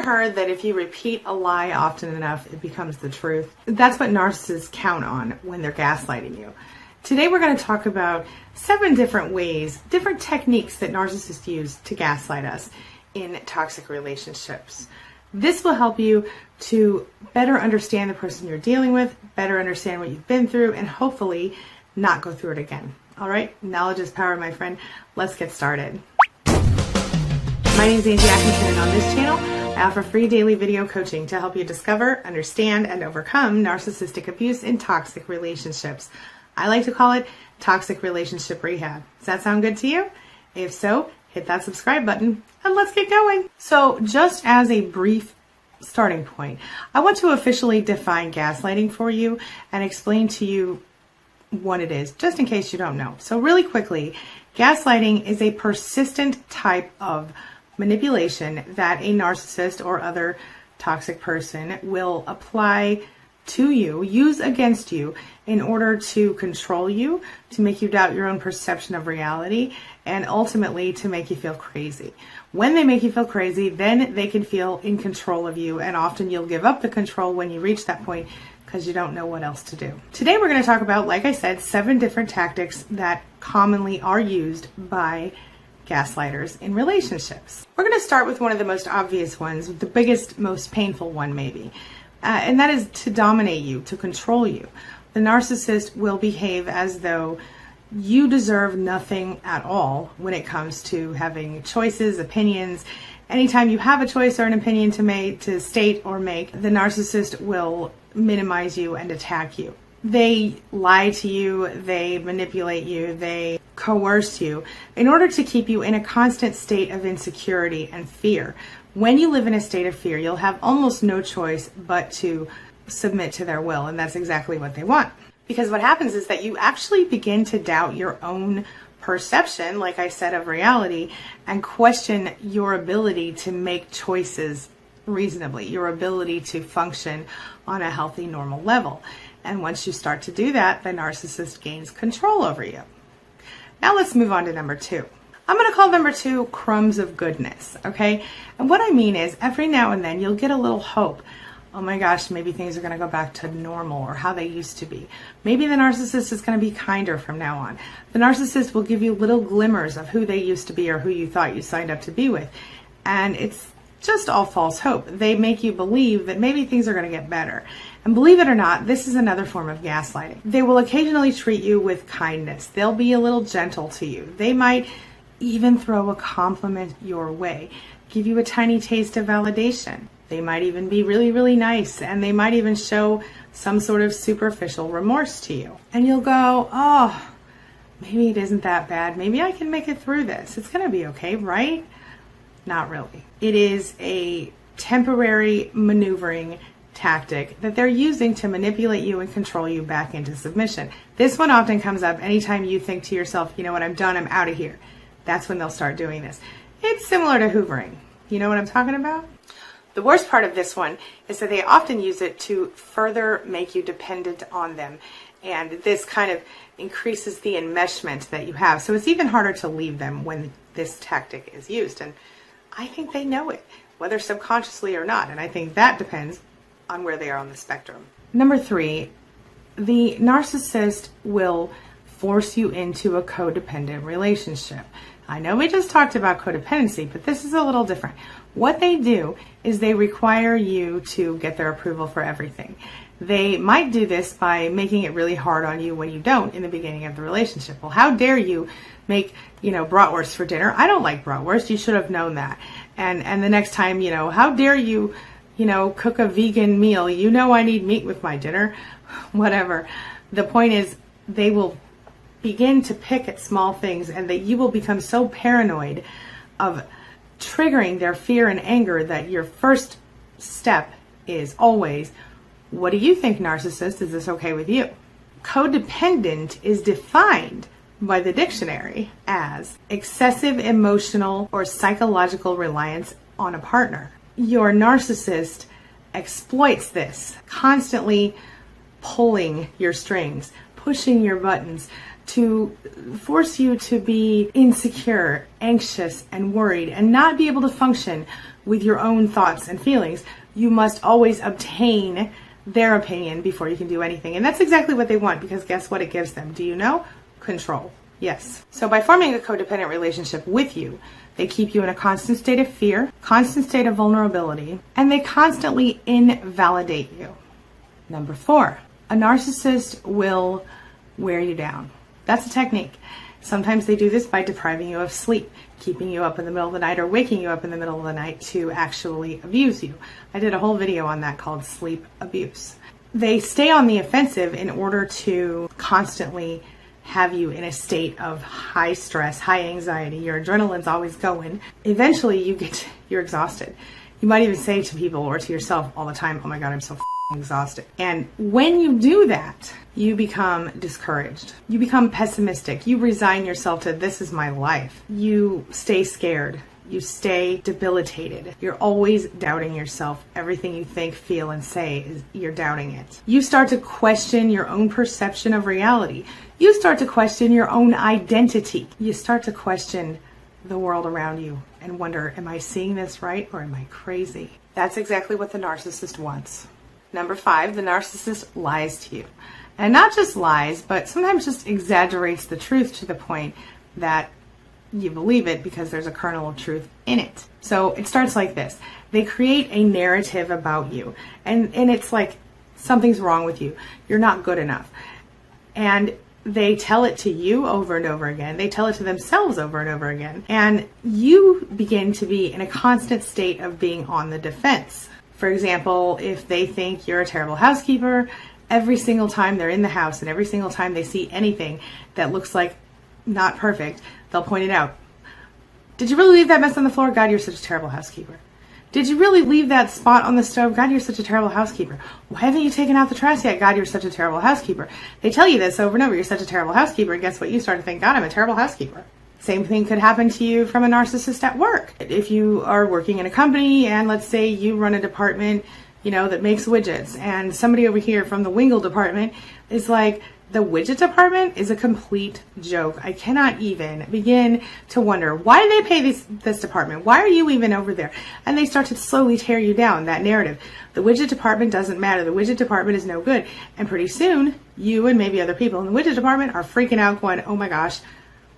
ever heard that if you repeat a lie often enough, it becomes the truth? That's what narcissists count on when they're gaslighting you. Today we're going to talk about 7 different ways, different techniques that narcissists use to gaslight us in toxic relationships. This will help you to better understand the person you're dealing with, better understand what you've been through, and hopefully not go through it again. All right, knowledge is power, my friend. Let's get started. My name is Angie Atkinson, and on this channel, I offer free daily video coaching to help you discover, understand, and overcome narcissistic abuse in toxic relationships. I like to call it toxic relationship rehab. Does that sound good to you? If so, hit that subscribe button and let's get going. So just as a brief starting point, I want to officially define gaslighting for you and explain to you what it is, just in case you don't know. So really quickly, gaslighting is a persistent type of manipulation that a narcissist or other toxic person will apply to you, use against you in order to control you, to make you doubt your own perception of reality, and ultimately to make you feel crazy. When they make you feel crazy, then they can feel in control of you, and often you'll give up the control when you reach that point because you don't know what else to do. Today we're going to talk about, like I said, 7 different tactics that commonly are used by gaslighters in relationships. We're going to start with one of the most obvious ones, the biggest, most painful one maybe. And that is to dominate you, to control you. The narcissist will behave as though you deserve nothing at all when it comes to having choices, opinions. Anytime you have a choice or an opinion to state or make, the narcissist will minimize you and attack you. They lie to you, they manipulate you, they coerce you in order to keep you in a constant state of insecurity and fear. When you live in a state of fear, you'll have almost no choice but to submit to their will, and that's exactly what they want. Because what happens is that you actually begin to doubt your own perception, like I said, of reality, and question your ability to make choices reasonably, your ability to function on a healthy, normal level. And once you start to do that, the narcissist gains control over you. Now let's move on to number 2. I'm going to call number 2 crumbs of goodness, okay? And what I mean is every now and then you'll get a little hope. Oh my gosh, maybe things are going to go back to normal or how they used to be. Maybe the narcissist is going to be kinder from now on. The narcissist will give you little glimmers of who they used to be or who you thought you signed up to be with. And it's just all false hope. They make you believe that maybe things are going to get better. And believe it or not, this is another form of gaslighting. They will occasionally treat you with kindness. They'll be a little gentle to you. They might even throw a compliment your way, give you a tiny taste of validation. They might even be really, really nice, and they might even show some sort of superficial remorse to you. And you'll go, oh, maybe it isn't that bad. Maybe I can make it through this. It's going to be okay, right? Not really. It is a temporary maneuvering tactic that they're using to manipulate you and control you back into submission. This one often comes up anytime you think to yourself, you know what, I'm done, I'm out of here. That's when they'll start doing this. It's similar to hoovering. You know what I'm talking about? The worst part of this one is that they often use it to further make you dependent on them. And this kind of increases the enmeshment that you have. So it's even harder to leave them when this tactic is used. And I think they know it, whether subconsciously or not. And I think that depends on where they are on the spectrum. Number 3, the narcissist will force you into a codependent relationship. I know we just talked about codependency, but this is a little different. What they do is they require you to get their approval for everything. They might do this by making it really hard on you when you don't in the beginning of the relationship. Well, how dare you make, bratwurst for dinner? I don't like bratwurst. You should have known that. And the next time, how dare you, cook a vegan meal? I need meat with my dinner. Whatever. The point is they will begin to pick at small things, and that you will become so paranoid of triggering their fear and anger that your first step is always, what do you think, narcissist? Is this okay with you? Codependent is defined by the dictionary as excessive emotional or psychological reliance on a partner. Your narcissist exploits this, constantly pulling your strings, pushing your buttons, to force you to be insecure, anxious, and worried, and not be able to function with your own thoughts and feelings. You must always obtain their opinion before you can do anything. And that's exactly what they want, because guess what it gives them? Do you know? Control. Yes. So by forming a codependent relationship with you, they keep you in a constant state of fear, constant state of vulnerability, and they constantly invalidate you. Number 4, a narcissist will wear you down. That's a technique. Sometimes they do this by depriving you of sleep, keeping you up in the middle of the night or waking you up in the middle of the night to actually abuse you. I did a whole video on that called sleep abuse. They stay on the offensive in order to constantly have you in a state of high stress, high anxiety. Your adrenaline's always going. Eventually you're exhausted. You might even say to people or to yourself all the time, oh my God, I'm so exhausted. And when you do that, you become discouraged. You become pessimistic. You resign yourself to, this is my life. You stay scared. You stay debilitated. You're always doubting yourself. Everything you think, feel, and say, you're doubting it. You start to question your own perception of reality. You start to question your own identity. You start to question the world around you and wonder, am I seeing this right or am I crazy? That's exactly what the narcissist wants. Number 5, the narcissist lies to you. And not just lies, but sometimes just exaggerates the truth to the point that you believe it because there's a kernel of truth in it. So it starts like this. They create a narrative about you. And it's like something's wrong with you. You're not good enough. And they tell it to you over and over again. They tell it to themselves over and over again. And you begin to be in a constant state of being on the defense. For example, if they think you're a terrible housekeeper, every single time they're in the house and every single time they see anything that looks like not perfect, they'll point it out. Did you really leave that mess on the floor? God, you're such a terrible housekeeper. Did you really leave that spot on the stove? God, you're such a terrible housekeeper. Why haven't you taken out the trash yet? God, you're such a terrible housekeeper. They tell you this over and over. You're such a terrible housekeeper. And guess what? You start to think, God, I'm a terrible housekeeper. Same thing could happen to you from a narcissist at work. If you are working in a company and let's say you run a department, that makes widgets, and somebody over here from the Wingle department is like, the widget department is a complete joke. I cannot even begin to wonder, why do they pay this department? Why are you even over there? And they start to slowly tear you down, that narrative. The widget department doesn't matter. The widget department is no good. And pretty soon, you and maybe other people in the widget department are freaking out going, oh my gosh,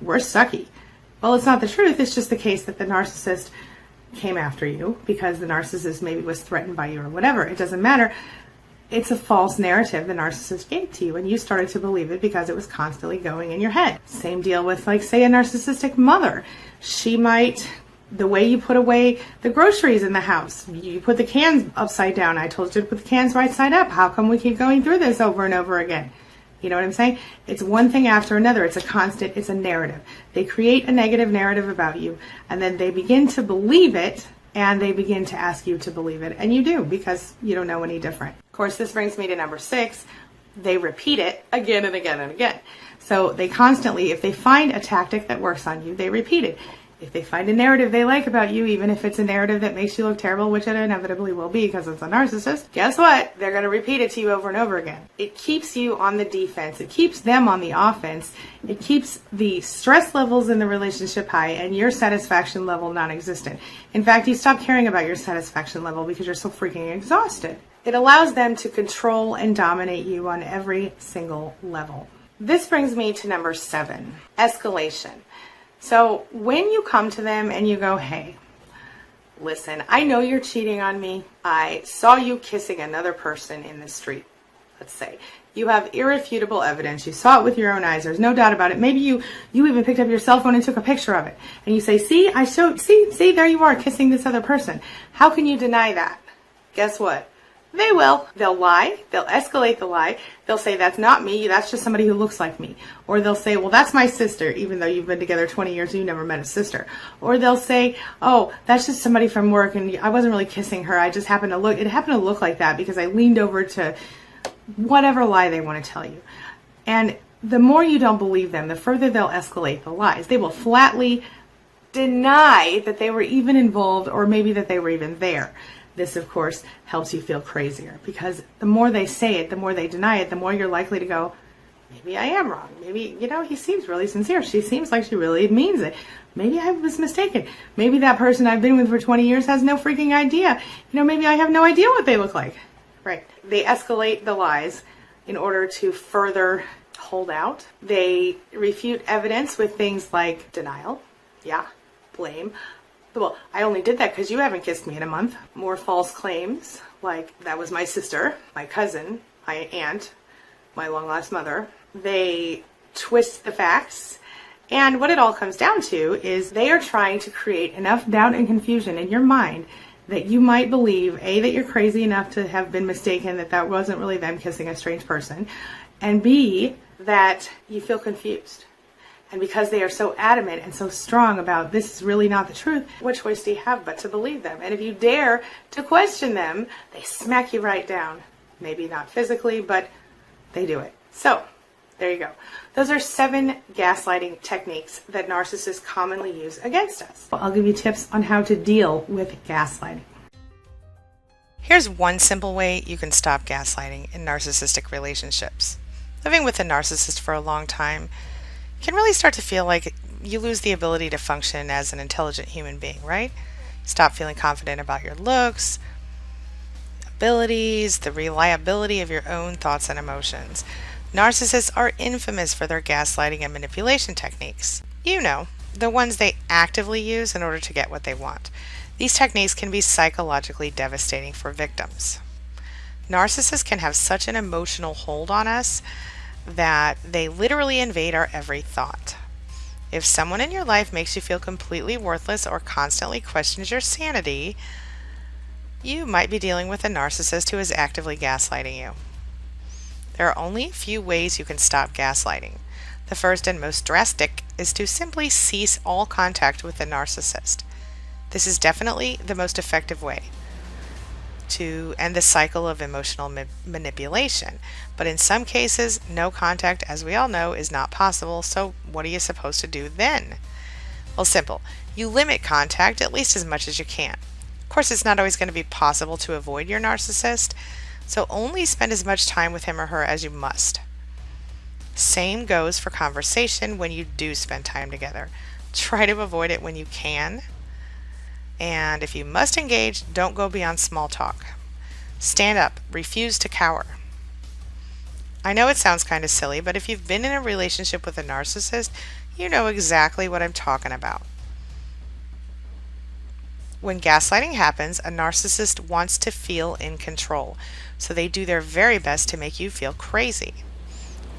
we're sucky. Well, it's not the truth. It's just the case that the narcissist came after you because the narcissist maybe was threatened by you or whatever. It doesn't matter. It's a false narrative the narcissist gave to you, and you started to believe it because it was constantly going in your head. Same deal with, like, say, a narcissistic mother. She might, the way you put away the groceries in the house, you put the cans upside down. I told you to put the cans right side up. How come we keep going through this over and over again? You know what I'm saying? It's one thing after another. It's a constant, it's a narrative. They create a negative narrative about you, and then they begin to believe it, and they begin to ask you to believe it. And you do, because you don't know any different. Of course, this brings me to number 6. They repeat it again and again and again. So they constantly, if they find a tactic that works on you, they repeat it. If they find a narrative they like about you, even if it's a narrative that makes you look terrible, which it inevitably will be because it's a narcissist, guess what? They're going to repeat it to you over and over again. It keeps you on the defense. It keeps them on the offense. It keeps the stress levels in the relationship high and your satisfaction level non-existent. In fact, you stop caring about your satisfaction level because you're so freaking exhausted. It allows them to control and dominate you on every single level. This brings me to number 7, escalation. So when you come to them and you go, hey, listen, I know you're cheating on me. I saw you kissing another person in the street, let's say. You have irrefutable evidence. You saw it with your own eyes. There's no doubt about it. Maybe you even picked up your cell phone and took a picture of it. And you say, see, see, there you are kissing this other person. How can you deny that? Guess what? They will. They'll lie. They'll escalate the lie. They'll say, that's not me. That's just somebody who looks like me. Or they'll say, well, that's my sister, even though you've been together 20 years and you never met a sister. Or they'll say, oh, that's just somebody from work and I wasn't really kissing her. I just happened to look, it happened to look like that because I leaned over to whatever lie they want to tell you. And the more you don't believe them, the further they'll escalate the lies. They will flatly deny that they were even involved or maybe that they were even there. This, of course, helps you feel crazier because the more they say it, the more they deny it, the more you're likely to go, maybe I am wrong. Maybe, he seems really sincere. She seems like she really means it. Maybe I was mistaken. Maybe that person I've been with for 20 years has no freaking idea. Maybe I have no idea what they look like. Right. They escalate the lies in order to further hold out. They refute evidence with things like denial. Yeah. Blame. Well, I only did that because you haven't kissed me in a month. More false claims like that was my sister, my cousin, my aunt, my long lost mother. They twist the facts. And what it all comes down to is they are trying to create enough doubt and confusion in your mind that you might believe, A, that you're crazy enough to have been mistaken, that wasn't really them kissing a strange person, and B, that you feel confused. And because they are so adamant and so strong about this is really not the truth, what choice do you have but to believe them? And if you dare to question them, they smack you right down. Maybe not physically, but they do it. So, there you go. Those are 7 gaslighting techniques that narcissists commonly use against us. I'll give you tips on how to deal with gaslighting. Here's one simple way you can stop gaslighting in narcissistic relationships. Living with a narcissist for a long time can really start to feel like you lose the ability to function as an intelligent human being, right? Stop feeling confident about your looks, abilities, the reliability of your own thoughts and emotions. Narcissists are infamous for their gaslighting and manipulation techniques. The ones they actively use in order to get what they want. These techniques can be psychologically devastating for victims. Narcissists can have such an emotional hold on us that they literally invade our every thought. If someone in your life makes you feel completely worthless or constantly questions your sanity, you might be dealing with a narcissist who is actively gaslighting you. There are only a few ways you can stop gaslighting. The first and most drastic is to simply cease all contact with the narcissist. This is definitely the most effective way to end the cycle of emotional manipulation. But in some cases, no contact, as we all know, is not possible. So what are you supposed to do then? Well, simple. You limit contact at least as much as you can. Of course, it's not always going to be possible to avoid your narcissist, so only spend as much time with him or her as you must. Same goes for conversation when you do spend time together. Try to avoid it when you can. And if you must engage, don't go beyond small talk. Stand up. Refuse to cower. I know it sounds kind of silly, but if you've been in a relationship with a narcissist, you know exactly what I'm talking about. When gaslighting happens, a narcissist wants to feel in control, so they do their very best to make you feel crazy.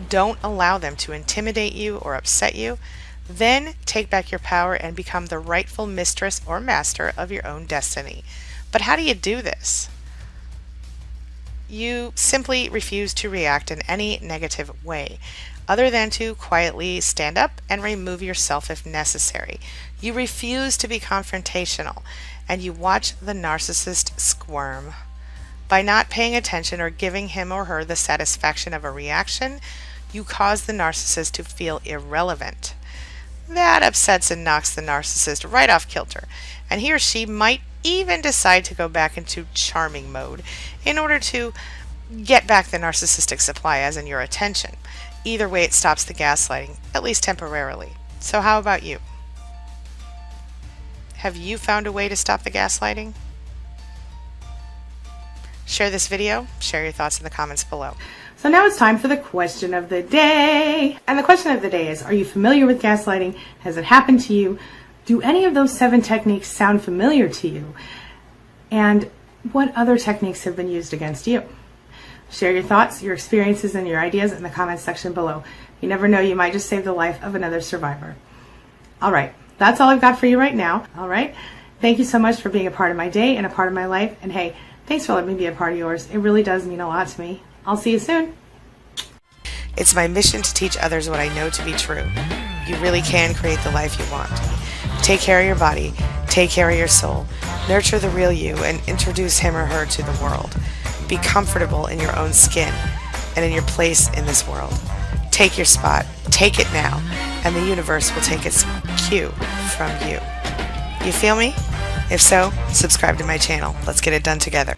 Don't allow them to intimidate you or upset you. Then take back your power and become the rightful mistress or master of your own destiny. But how do you do this? You simply refuse to react in any negative way, other than to quietly stand up and remove yourself if necessary. You refuse to be confrontational, and you watch the narcissist squirm. By not paying attention or giving him or her the satisfaction of a reaction, you cause the narcissist to feel irrelevant. That upsets and knocks the narcissist right off kilter, and he or she might even decide to go back into charming mode in order to get back the narcissistic supply, as in your attention. Either way, it stops the gaslighting, at least temporarily. So how about you? Have you found a way to stop the gaslighting? Share this video, share your thoughts in the comments below. So now it's time for the question of the day. And the question of the day is, are you familiar with gaslighting? Has it happened to you? Do any of those 7 techniques sound familiar to you? And what other techniques have been used against you? Share your thoughts, your experiences, and your ideas in the comments section below. You never know, you might just save the life of another survivor. All right, that's all I've got for you right now. All right, thank you so much for being a part of my day and a part of my life. And hey, thanks for letting me be a part of yours. It really does mean a lot to me. I'll see you soon. It's my mission to teach others what I know to be true. You really can create the life you want. Take care of your body, take care of your soul, nurture the real you, and introduce him or her to the world. Be comfortable in your own skin and in your place in this world. Take your spot, take it now, and the universe will take its cue from you. You feel me? If so, subscribe to my channel. Let's get it done together.